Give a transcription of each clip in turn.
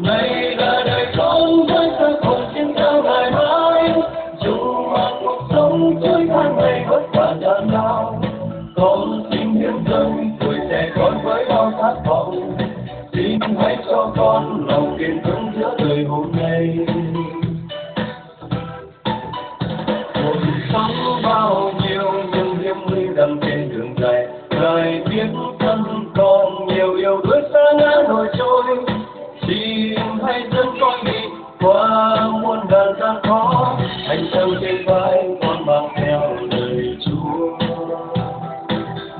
Này là đời con với thân hồn xin theo ngày mai, dù mà cuộc sống trôi qua ngày vất vả gian lao, con xin hiến dâng tuổi trẻ con với bao khát vọng. Xin hãy cho con lòng kiên vững giữa đời hôm nay. Cuộc sống bao nhiêu nhưng hiếm nguy đầm trên đường dài, đời biết thân còn nhiều yêu đuối xa ngã nổi trôi. Xin hãy dẫn con đi qua muôn ngàn gian khó, anh trao trên vai con mang theo lời Chúa.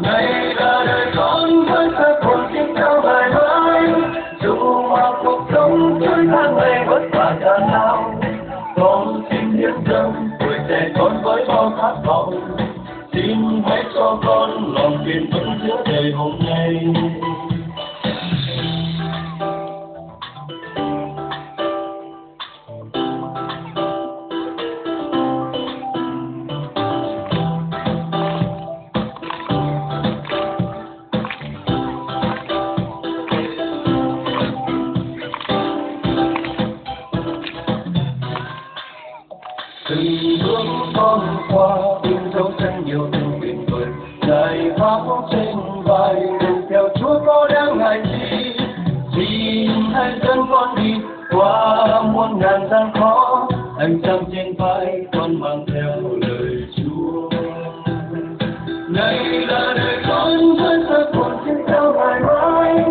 Này là đời con với thân hồn xin theo ngày mai, dù mà cuộc sống trôi qua ngày vất vả gian lao, con xin hiến dâng tuổi trẻ con với bao khát vọng. Xin hãy cho con lòng kiên vững giữa đời hôm nay. Từng bước con qua in dấu chân nhiều tình tuyệt vời, dài vác trên vai đừng theo Chúa có đáng ngại chi. Xin hãy dẫn con đi qua muôn ngàn gian khó, anh trăng trên vai con mang theo lời Chúa. Này là đời con với thân hồn xin theo ngày mai,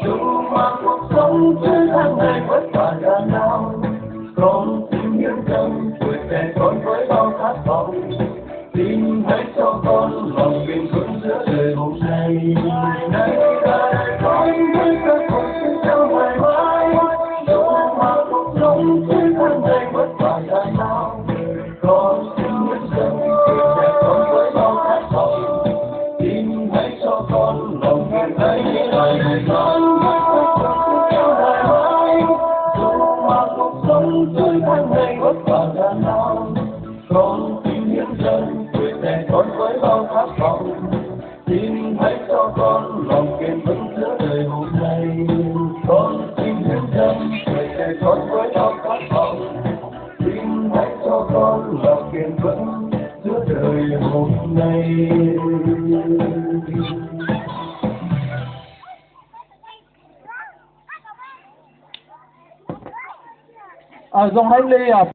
dù mà cuộc sống trôi qua ngày vất vả gian lao, con xin hiến dâng tuổi trẻ con với bao khát vọng. Xin hãy cho con lòng kiên vững giữa đời hôm nay. Này là đời con với thân hồn xin theo ngày mai, dù mà cuộc sống trôi qua ngày vất vả gian lao, con xin hiến dâng tuổi trẻ con với bao khát vọng. Xin hãy cho con lòng kiên ấy là đời con với thân hồn xin theo ngày mai, dù mà cuộc sống trôi qua ngày vất vả gian lao, con xin hiến dâng tuổi trẻ con với bao khát vọng. Xin hãy cho con lòng kiên vững giữa đời hôm nay. Con xin hiến dâng tuổi trẻ con với bao khát vọng. Xin hãy cho con lòng kiên vững giữa đời hôm nay. Dòng Thanh Ly